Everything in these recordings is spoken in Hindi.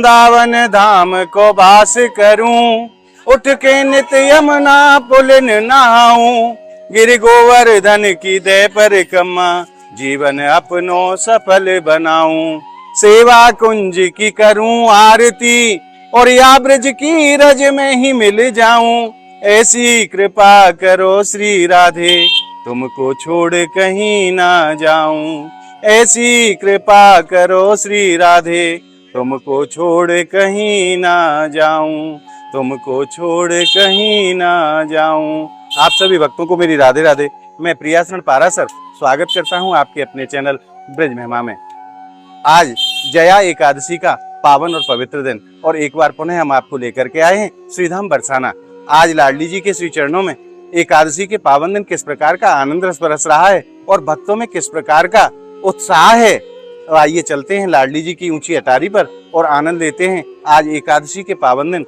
वृंदावन धाम को वास करूं, उठ के नित्य यमुना पुलिन नहाऊं, गिर गोवर्धन की दे परिक्रमा, जीवन अपनो सफल बनाऊं, सेवा कुंज की करूं आरती, और या ब्रज की रज में ही मिल जाऊं, ऐसी कृपा करो श्री राधे, तुमको छोड़ कहीं ना जाऊं, ऐसी कृपा करो श्री राधे, तुमको छोड़ कहीं ना जाऊं, तुमको छोड़ कहीं ना जाऊं। आप सभी भक्तों को मेरी राधे राधे। मैं प्रियाशरण पारासर स्वागत करता हूं आपके अपने चैनल ब्रज महिमा में। आज जया एकादशी का पावन और पवित्र दिन, और एक बार पुनः हम आपको लेकर के आए हैं श्रीधाम बरसाना। आज लाडली जी के श्री चरणों में एकादशी के पावन दिन किस प्रकार का आनंद रस बरस रहा है और भक्तों में किस प्रकार का उत्साह है। तो आइए चलते हैं लाडली जी की ऊंची अटारी पर और आनंद लेते हैं आज एकादशी के पावन दिन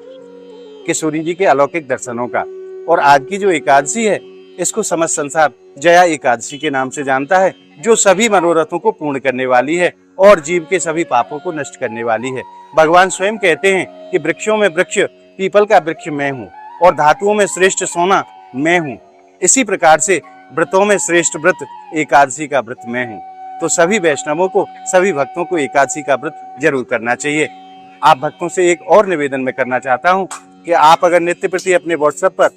किशोरी जी के अलौकिक दर्शनों का। और आज की जो एकादशी है इसको समस्त संसार जया एकादशी के नाम से जानता है, जो सभी मनोरथों को पूर्ण करने वाली है और जीव के सभी पापों को नष्ट करने वाली है। भगवान स्वयं कहते हैं कि वृक्षों में वृक्ष पीपल का वृक्ष मैं हूँ और धातुओं में श्रेष्ठ सोना मैं हूँ। इसी प्रकार से व्रतों में श्रेष्ठ व्रत एकादशी का व्रत मैं हूँ। तो सभी वैष्णवों को, सभी भक्तों को एकादशी का व्रत जरूर करना चाहिए। आप भक्तों से एक और निवेदन मैं करना चाहता हूँ कि आप अगर नित्य प्रति अपने व्हाट्सएप पर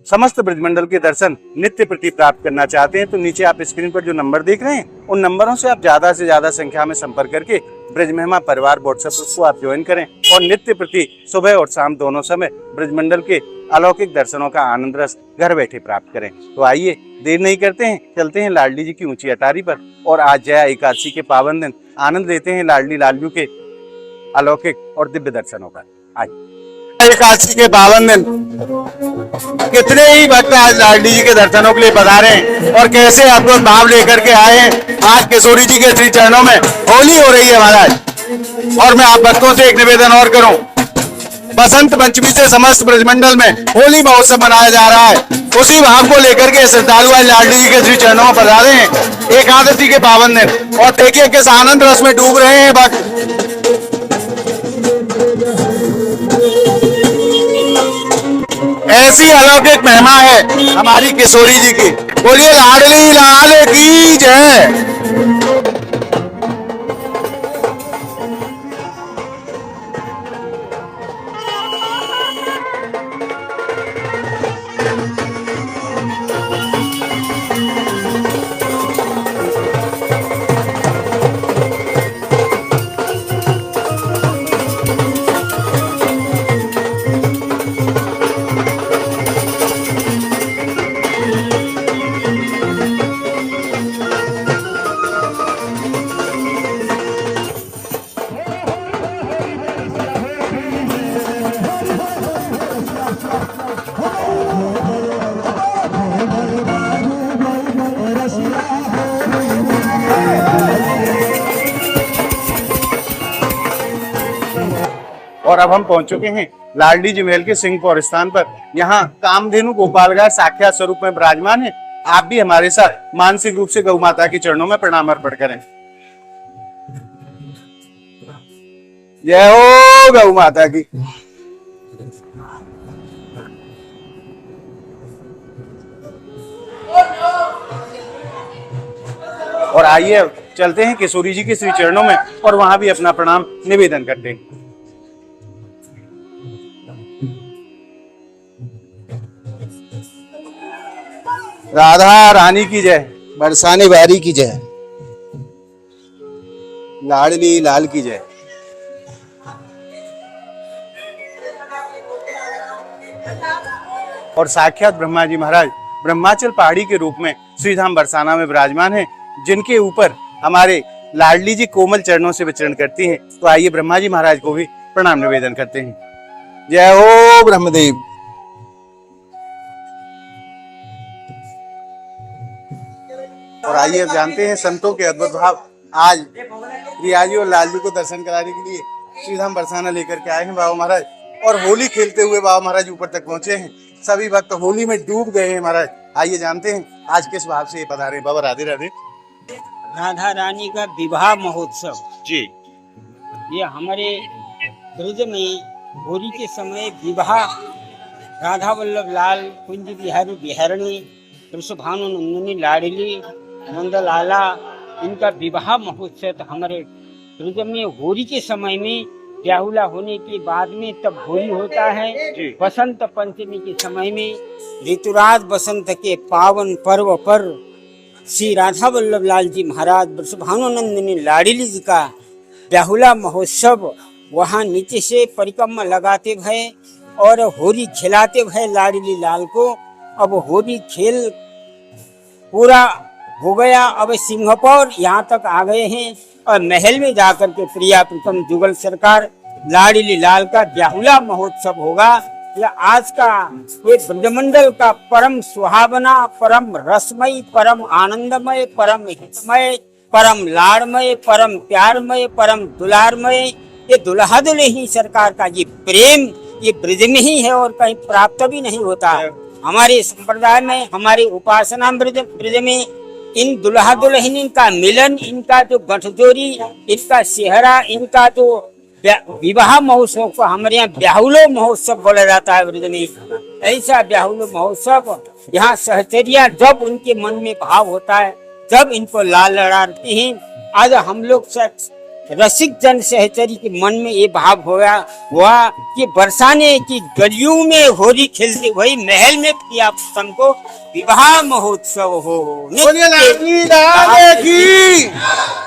समस्त ब्रजमंडल के दर्शन नित्य प्रति प्राप्त करना चाहते हैं तो नीचे आप स्क्रीन पर जो नंबर देख रहे हैं उन नंबरों से आप ज्यादा से ज्यादा संख्या में संपर्क करके ब्रज महिमा परिवार व्हाट्सएप को आप ज्वाइन करें और नित्य प्रति सुबह और शाम दोनों समय ब्रजमंडल के अलौकिक दर्शनों का आनंद रस घर बैठे प्राप्त करें। तो आइए देर नहीं करते हैं, चलते हैं लाडली जी की ऊंची अटारी पर और आज जया एकादशी के पावन दिन आनंद लेते हैं लाडली लाडलू के अलौकिक और दिव्य दर्शनों का। आइए एकादशी के पावन दिन कितने ही भक्त आज लाडली जी के दर्शनों के लिए पधारे हैं और कैसे अद्भुत भाव लेकर के आए हैं। आज किशोरी जी के श्री चरणों में होली हो रही है महाराज। और मैं आप भक्तों से एक निवेदन और करूं, बसंत पंचमी से समस्त ब्रजमंडल में होली महोत्सव मनाया जा रहा है। उसी भाव को लेकर के श्रद्धालु आज लाडली जी के श्री चरणों में पधारे हैं एकादशी के पावन दिन, और देखिए किस आनंद रस में डूब रहे हैं भक्त। ऐसी अलौकिक महिमा है हमारी किशोरी जी की। बोलिए लाडली लाल की जय। और अब हम पहुंच चुके हैं लाडली जी महल के सिंहपुर स्थान पर। यहाँ कामधेनु गोपालगाय साक्षात स्वरूप में विराजमान है। आप भी हमारे साथ मानसिक रूप से गौ माता के चरणों में प्रणाम अर्पण करें। जय हो गौ माता की। और आइए चलते हैं किशोरी जी के श्री चरणों में और वहां भी अपना प्रणाम निवेदन करते हैं। राधा रानी की जय, बरसाने वारी की जय, लाडली लाल की जय। और साक्षात ब्रह्मा जी महाराज ब्रह्माचल पहाड़ी के रूप में श्रीधाम बरसाना में विराजमान हैं, जिनके ऊपर हमारे लाडली जी कोमल चरणों से विचरण करती हैं। तो आइए ब्रह्मा जी महाराज को भी प्रणाम निवेदन करते हैं। जय हो ब्रह्मदेव। और आइए जानते हैं संतों के अद्भुत भाव। आज रियाजी और लालजी को दर्शन कराने के लिए श्रीधाम बरसाना लेकर के आए हैं बाबा महाराज, और होली खेलते हुए बाबा महाराज ऊपर तक पहुंचे हैं। सभी भक्त होली में डूब गए हैं महाराज। आइए जानते हैं आज किस भाव से ये पधारे। बाबा राधे राधे। राधा रानी का विवाह महोत्सव जी, ये हमारे ब्रज में होली के समय विवाह राधा वल्लभ लाल कुंज बिहारी बिहारणी वृषभानु नंदिनी लाडली नंदलाला इनका विवाह महोत्सव तो हमारे ब्रज में होली के समय में ब्याहुला होने के बाद में तब होली होता है। बसंत पंचमी के समय में ऋतुराज बसंत के पावन पर्व पर श्री राधा वल्लभ लाल जी महाराज वृषभानुनंदिनी लाडली जी का ब्याहुला महोत्सव वहाँ नीचे से परिक्रमा लगाते भय और होली खिलाते भय लाडली लाल को। अब होली खेल पूरा हो गया, अब सिंहपौर यहाँ तक आ गए हैं और महल में जाकर के प्रिया प्रीतम जुगल सरकार लाडली लाल का ब्याहुला महोत्सव होगा। यह आज का ये ब्रजमंडल का परम सुहावना, परम रसमय, परम आनंदमय, परम हितमय, परम लाड़मय, परम प्यारमय, परम दुलारमय, ये दुल्हा दुल्हन सरकार का ये प्रेम ये ब्रज में ही है और कहीं प्राप्त भी नहीं होता। हमारे संप्रदाय में, हमारे उपासना ब्रज में इन दुल्हा दुल्हन का मिलन, इनका जो गठजोड़ी, इनका सेहरा, इनका जो विवाह महोत्सव को हमारे यहाँ ब्याहुलो महोत्सव बोला जाता है ब्रज में। ऐसा ब्याहुलो महोत्सव यहाँ सहचरिया जब उनके मन में भाव होता है, जब इनको लाल लड़ाते हैं। आज हम लोग रसिक जन सहचरी के मन में ये भाव हुआ कि बरसाने की गलियों में होली खेलते हुए महल में प्रिया प्रीतम को विवाह महोत्सव हो।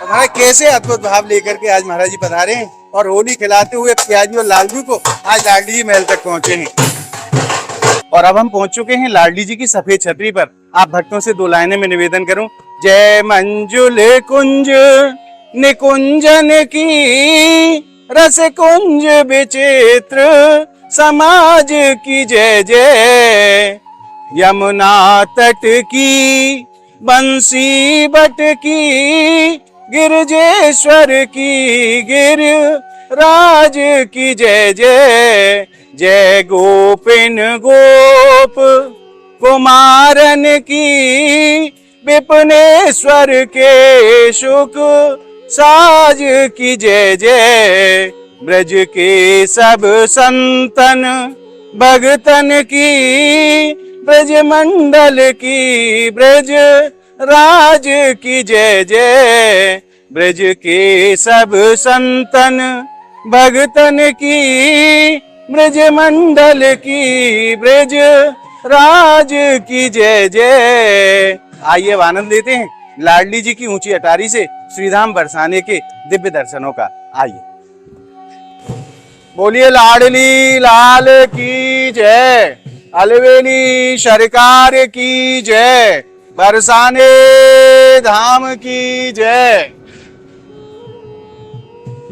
हमारे कैसे अद्भुत भाव लेकर के आज महाराज जी पधारे हैं और होली खिलाते हुए प्याजी और लालजू को आज लाडली जी महल तक पहुंचे हैं। और अब हम पहुंच चुके हैं लाडली जी की सफेद छतरी पर। आप भक्तों से 2 लाइनें में निवेदन करूं। जय मंजुल कुंज निकुंजन की रस कुंज विचित्र समाज की जय जय। यमुना तट की बंसी बट की गिरजेश्वर की गिर राज की जय जय। जय गोपिन गोप कुमारन की विपनेश्वर के शुक साज की जय जय। ब्रज के सब संतन भगतन की ब्रज मंडल की ब्रज राज की जय जय। ब्रज के सब संतन भगतन की ब्रज मंडल की ब्रज राज की जय जय। आइए अब आनंद लेते हैं लाडली जी की ऊंची अटारी से श्रीधाम बरसाने के दिव्य दर्शनों का। आइए बोलिए लाडली लाल की जय, अलवेली सरकार की जय, बरसाने धाम की जय।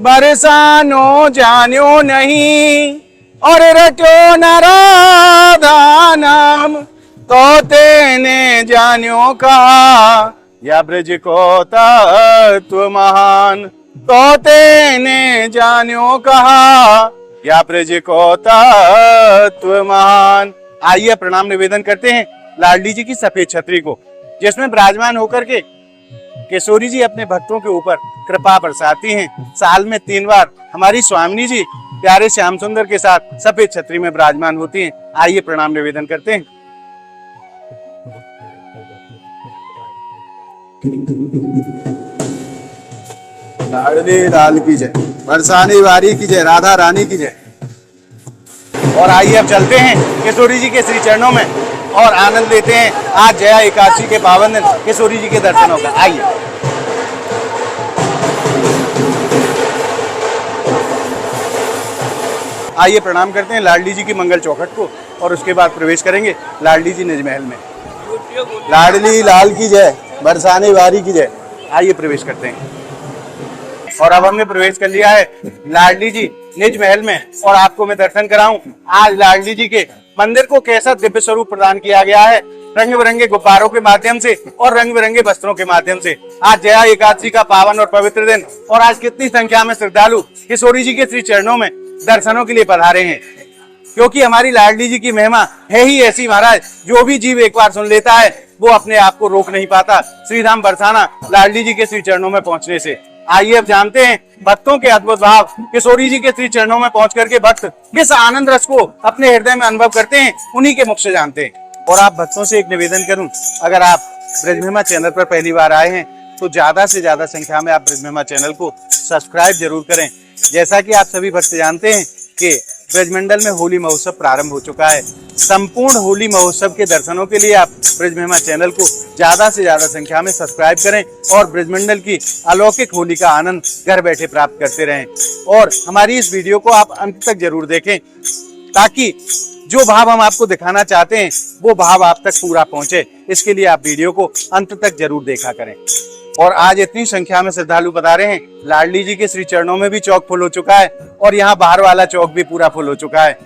बरसानो जान्यो नहीं और रटो न राधा नाम, तो तेने जान्यो कहा या ब्रज को तत्व महान। तो तेने जान्यो कहा या ब्रज को तत्व महान। आइए प्रणाम निवेदन करते हैं लाडली जी की सफेद छतरी को, जिसमें विराजमान होकर के किशोरी जी अपने भक्तों के ऊपर कृपा बरसाती हैं। साल में 3 बार हमारी स्वामिनी जी प्यारे श्याम सुंदर के साथ सफेद छतरी में विराजमान होती हैं। आइए प्रणाम निवेदन करते हैं। लाडली लाल की जय, बरसाने वारी की जय, राधा रानी की जय। और आइए अब चलते हैं किशोरी जी के श्री चरणों में और आनंद लेते हैं आज जया एकादशी के पावन दिन किशोरी जी के दर्शनों का। आइए आइए प्रणाम करते हैं लाडली जी की मंगल चौखट को और उसके बाद प्रवेश करेंगे लाडली जी निज महल में। लाडली लाल की जय, बरसाने वारी की जय। आइए प्रवेश करते हैं। और अब हमने प्रवेश कर लिया है लाडली जी निज महल में और आपको मैं दर्शन कराऊं आज लाडली जी के मंदिर को कैसा दिव्य स्वरूप प्रदान किया गया है रंग बिरंगे गुब्बारों के माध्यम से और रंग बिरंगे वस्त्रों के माध्यम से। आज जया एकादशी का पावन और पवित्र दिन और आज कितनी संख्या में श्रद्धालु किशोरी जी के श्री चरणों में दर्शनों के लिए पधारे हैं। क्योंकि हमारी लाडली जी की महिमा है ही ऐसी महाराज, जो भी जीव एक बार सुन लेता है वो अपने आप को रोक नहीं पाता श्री धाम बरसाना लाडली जी के श्री चरणों में पहुंचने से। आइए अब जानते हैं भक्तों के अद्भुत भाव। किशोरी जी के श्री चरणों में पहुंच करके भक्त किस आनंद रस को अपने हृदय में अनुभव करते हैं, उन्हीं के मुख से जानते हैं। और आप भक्तों से एक निवेदन करूं, अगर आप ब्रज महिमा चैनल पर पहली बार आए हैं तो ज्यादा से ज्यादा संख्या में आप ब्रज महिमा चैनल को सब्सक्राइब जरूर करें। जैसा कि आप सभी भक्त जानते हैं कि ब्रजमंडल में होली महोत्सव प्रारंभ हो चुका है। संपूर्ण होली महोत्सव के दर्शनों के लिए आप ब्रज महिमा चैनल को ज्यादा से ज्यादा संख्या में सब्सक्राइब करें और ब्रजमंडल की अलौकिक होली का आनंद घर बैठे प्राप्त करते रहें। और हमारी इस वीडियो को आप अंत तक जरूर देखें, ताकि जो भाव हम आपको दिखाना चाहते हैं वो भाव आप तक पूरा पहुंचे। इसके लिए आप वीडियो को अंत तक जरूर देखा करें। और आज इतनी संख्या में श्रद्धालु पधारे हैं, लाडली जी के श्री चरणों में भी चौक फुल हो चुका है और यहाँ बाहर वाला चौक भी पूरा फुल हो चुका है।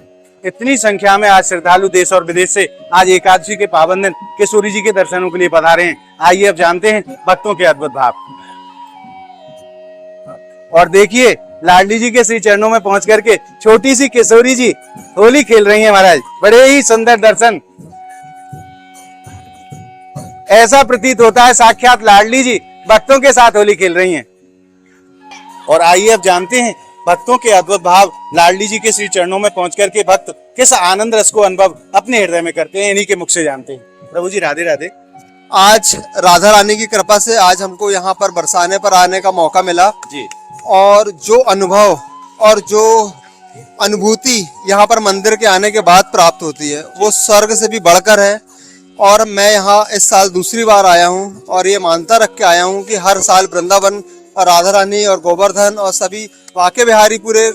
इतनी संख्या में आज श्रद्धालु देश और विदेश से आज एकादशी के पावन दिन किशोरी जी के दर्शनों के लिए पधारे हैं। आइए अब जानते हैं भक्तों के अद्भुत भाव। और देखिए लाडली जी के श्री चरणों में पहुंच करके छोटी सी किशोरी जी होली खेल रही हैं महाराज। बड़े ही सुंदर दर्शन, ऐसा प्रतीत होता है साक्षात लाडली जी भक्तों के साथ होली खेल रही हैं। और आइए अब जानते हैं भक्तों के अद्भुत भाव। लाडली जी के श्री चरणों में पहुंच करके भक्त किस आनंद रस को अनुभव अपने हृदय में करते हैं, इन्हीं के मुख से जानते हैं। प्रभु जी राधे राधे। आज राधा रानी की कृपा से आज हमको यहाँ पर बरसाने पर आने का मौका मिला जी। और जो अनुभव और जो अनुभूति यहाँ पर मंदिर के आने के बाद प्राप्त होती है वो स्वर्ग से भी बढ़कर है। और मैं यहाँ इस साल दूसरी बार आया हूँ और ये मानता रख के आया हूँ कि हर साल वृंदावन और राधा रानी और गोवर्धन और सभी वाके बिहारी पूरे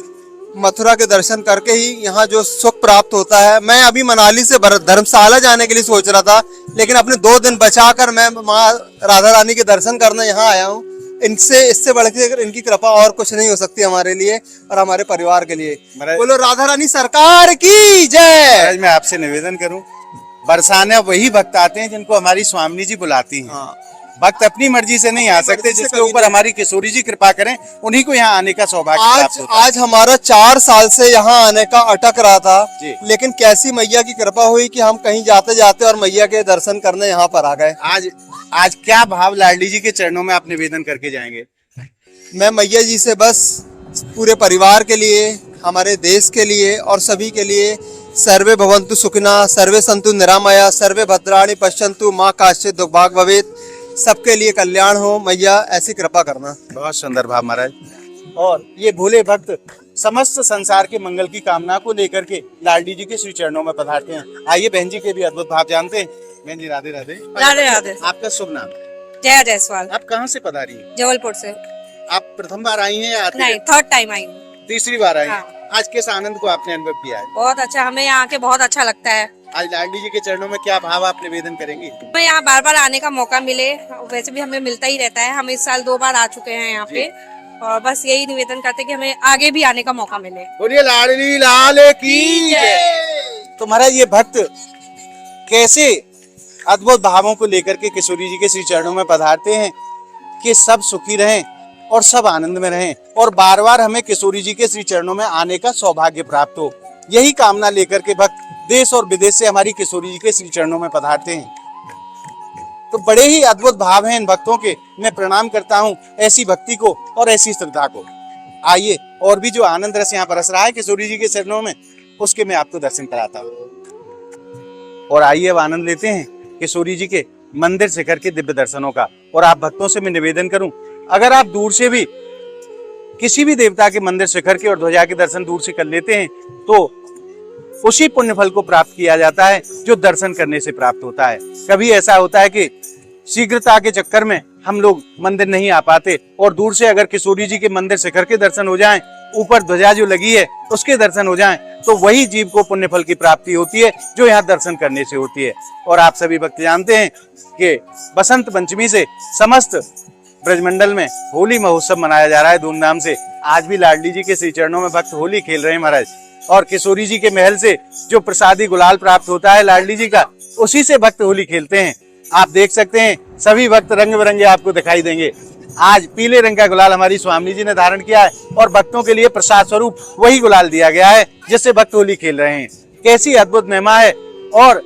मथुरा के दर्शन करके ही यहाँ जो सुख प्राप्त होता है। मैं अभी मनाली से धर्मशाला जाने के लिए सोच रहा था, लेकिन अपने 2 दिन बचाकर मैं माँ राधा रानी के दर्शन करने यहाँ आया हूँ। इससे बढ़कर इनकी कृपा और कुछ नहीं हो सकती हमारे लिए और हमारे परिवार के लिए। बोलो राधा रानी सरकार की जय। मैं आपसे निवेदन करूं, बरसाने वही भक्त आते हैं जिनको हमारी स्वामिनी जी बुलाती हैं। हाँ। भक्त अपनी मर्जी से नहीं आ सकते, जिसके ऊपर हमारी किशोरी जी कृपा करें उन्हीं को यहाँ आने का सौभाग्य प्राप्त होता है। आज हमारा 4 साल से यहाँ आने का अटक रहा था, लेकिन कैसी मैया की कृपा हुई कि हम कहीं जाते जाते और मैया के दर्शन करने यहाँ पर आ गए। आज क्या भाव लाडली जी के चरणों में आप निवेदन करके जाएंगे? मैं मैया जी से बस पूरे परिवार के लिए, हमारे देश के लिए और सभी के लिए सर्वे भवन्तु सुखिनः, सर्वे सन्तु निरामया, सर्वे भद्राणि पश्यन्तु, माँ काश्चित् दुर्भाग् भवेत्। सबके लिए कल्याण हो मैया, ऐसी कृपा करना। बहुत सुंदर भाव महाराज। और ये भोले भक्त समस्त संसार के मंगल की कामना को लेकर के लाडली जी के श्री चरणों में पधारते हैं। आइए बहन जी के भी अद्भुत भाव जानते हैं। बहन जी राधे राधे। राधे राधे। आपका शुभ नाम? जया जायसवाल। आप कहाँ से पधारी हैं? जबलपुर से। आप प्रथम बार आई हैं या नहीं, 3rd टाइम आई हूँ। तीसरी बार आई? हाँ। आज किस आनंद को आपने अनुभव किया है? बहुत अच्छा, हमें यहाँ आके बहुत अच्छा लगता है। आज लाडली जी के चरणों में क्या भाव आप निवेदन करेंगे? हमें यहाँ बार बार आने का मौका मिले, वैसे भी हमें मिलता ही रहता है। हम इस साल 2 बार आ चुके हैं यहाँ पे और बस यही निवेदन करते हैं कि हमें आगे भी आने का मौका मिले। बोलिए लाडली लाल की जय। तो महाराज ये भक्त कैसे अद्भुत भावों को लेकर के किशोरी जी के श्री चरणों में पधारते हैं कि सब सुखी रहें और सब आनंद में रहें और बार बार हमें किशोरी जी के श्री चरणों में आने का सौभाग्य प्राप्त हो। यही कामना लेकर के भक्त देश और विदेश से हमारी किशोरी जी के श्री चरणों में पधारते हैं। तो बड़े ही अद्भुत भाव हैं इन भक्तों के। मैं प्रणाम करता हूँ ऐसी भक्ति को और ऐसी श्रद्धा को। आइए और भी जो आनंद रस यहाँ बरस रहा है किशोरी जी के चरणों में, उसके मैं आपको दर्शन कराता हूँ। और आइए अब आनंद लेते हैं किशोरी जी के मंदिर शिखर के दिव्य दर्शनों का। और आप भक्तों से मैं निवेदन करूं, अगर आप दूर से भी किसी भी देवता के मंदिर शिखर के और ध्वजा के दर्शन दूर से कर लेते हैं तो उसी पुण्य फल को प्राप्त किया जाता है जो दर्शन करने से प्राप्त होता है। कभी ऐसा होता है कि शीघ्रता के चक्कर में हम लोग मंदिर नहीं आ पाते और दूर से अगर किशोरी जी के मंदिर शिखर के दर्शन हो जाएं, ऊपर ध्वजा जो लगी है उसके दर्शन हो जाएं, तो वही जीव को पुण्य फल की प्राप्ति होती है जो यहाँ दर्शन करने से होती है। और आप सभी भक्त जानते हैं कि बसंत पंचमी से समस्त ब्रजमंडल में होली महोत्सव मनाया जा रहा है धूमधाम से। आज भी लाडली जी के श्री चरणों में भक्त होली खेल रहे हैं महाराज। और किशोरी जी के महल से जो प्रसादी गुलाल प्राप्त होता है लाडली जी का, उसी से भक्त होली खेलते हैं। आप देख सकते हैं सभी भक्त रंग बिरंगे आपको दिखाई देंगे। आज पीले रंग का गुलाल हमारी स्वामी जी ने धारण किया है और भक्तों के लिए प्रसाद स्वरूप वही गुलाल दिया गया है जिससे भक्त होली खेल रहे हैं। कैसी अद्भुत महिमा है और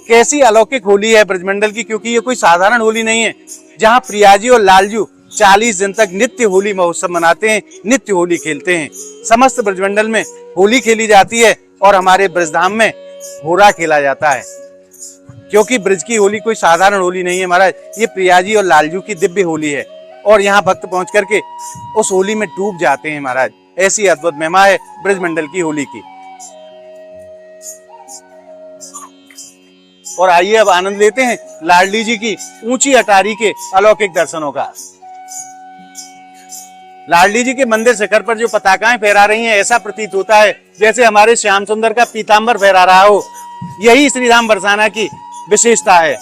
कैसी अलौकिक होली है ब्रजमंडल की, क्योंकि ये कोई साधारण होली नहीं है। जहाँ प्रियाजी और लालजू 40 दिन तक नित्य होली महोत्सव मनाते हैं, नित्य होली खेलते हैं। समस्त ब्रजमंडल में होली खेली जाती है और हमारे ब्रजधाम में होरा खेला जाता है, क्योंकि ब्रज की होली कोई साधारण होली नहीं है महाराज। ये प्रियाजी और लालजू की दिव्य होली है और यहाँ भक्त पहुंच करके उस होली में डूब जाते हैं महाराज। ऐसी अद्भुत महिमा है ब्रजमंडल की होली की। और आइए अब आनंद लेते हैं लाडली जी की ऊंची अटारी के अलौकिक दर्शनों का। लाडली जी के मंदिर शिखर पर जो पताकाएं फहरा रही हैं, ऐसा प्रतीत होता है जैसे हमारे श्याम सुंदर का पीतांबर फहरा रहा हो। यही श्रीधाम बरसाना की विशेषता है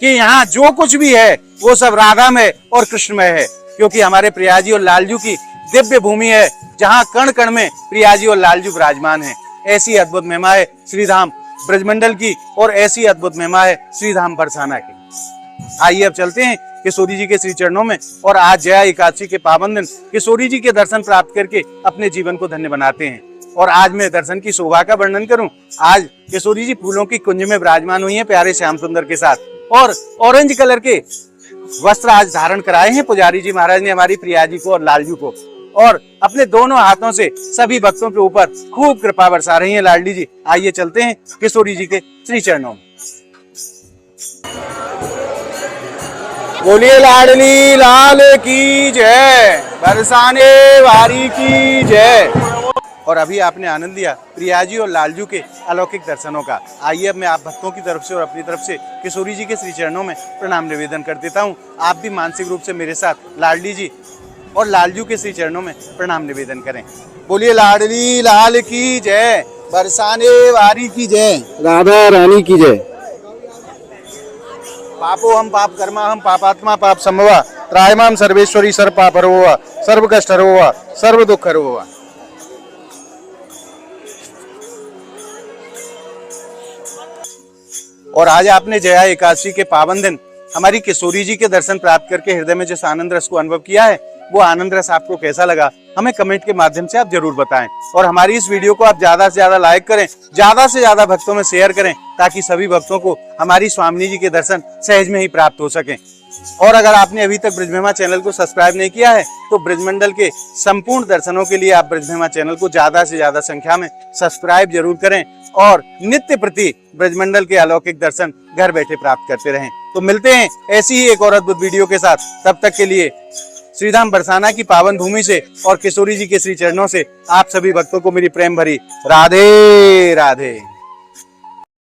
कि यहाँ जो कुछ भी है वो सब राधामय और कृष्णमय है, क्योंकि हमारे प्रियाजी और लालजू की दिव्य भूमि है, जहाँ कण कण में प्रियाजी और लालजू विराजमान है। ऐसी अद्भुत महिमा है श्रीधाम ब्रजमंडल की और ऐसी अद्भुत महिमा है श्रीधाम बरसाना की। आइए अब चलते हैं किशोरी जी के श्री चरणों में और आज जया एकादशी के पावन दिन किशोरी जी के दर्शन प्राप्त करके अपने जीवन को धन्य बनाते हैं। और आज मैं दर्शन की शोभा का वर्णन करूं, आज किशोरी जी फूलों की कुंज में विराजमान हुई हैं प्यारे श्याम सुंदर के साथ, और ऑरेंज कलर के वस्त्र आज धारण कराए हैं पुजारी जी महाराज ने हमारी प्रियाजी को और लालजू को, और अपने दोनों हाथों से सभी भक्तों के ऊपर खूब कृपा बरसा रही हैं लाडली जी। आइए चलते हैं किशोरी जी के श्री चरणों में। बोलिए लाडली लाल की जय, बरसाने वारी की जय। और अभी आपने आनंद लिया प्रियाजी और लालजू के अलौकिक दर्शनों का। आइए अब मैं आप भक्तों की तरफ से और अपनी तरफ से किशोरी जी के श्री चरणों में प्रणाम निवेदन कर देता हूँ। आप भी मानसिक रूप से मेरे साथ लाडली जी और लालजू के श्री चरणों में प्रणाम निवेदन करें। बोलिए लाडली लाल की जय, बरसाने वारी की जय, राधा रानी की जय। पापो हम पाप कर्मा हम पापात्मा पाप संभवा, त्रायमाम सर्वेश्वरी सर्व पाप हरो सर्व कष्ट हरो सर्व दुख हरो। और आज आपने जया एकादशी के पावन दिन हमारी किशोरी जी के दर्शन प्राप्त करके हृदय में जिस आनंद रस को अनुभव किया है, वो आनंद रस आपको कैसा लगा हमें कमेंट के माध्यम से आप जरूर बताएं। और हमारी इस वीडियो को आप ज्यादा से ज्यादा लाइक करें, ज्यादा से ज्यादा भक्तों में शेयर करें, ताकि सभी भक्तों को हमारी स्वामिनी जी के दर्शन सहज में ही प्राप्त हो सके। और अगर आपने अभी तक ब्रजमहिमा चैनल को सब्सक्राइब नहीं किया है तो ब्रजमंडल के संपूर्ण दर्शनों के लिए आप ब्रजमहिमा चैनल को ज्यादा से ज्यादा संख्या में सब्सक्राइब जरूर करें और नित्य प्रति ब्रजमंडल के अलौकिक दर्शन घर बैठे प्राप्त करते रहें। तो मिलते हैं ऐसी ही एक और अद्भुत वीडियो के साथ, तब तक के लिए श्रीधाम बरसाना की पावन भूमि से और किशोरी जी के श्री चरणों से आप सभी भक्तों को मेरी प्रेम भरी राधे राधे।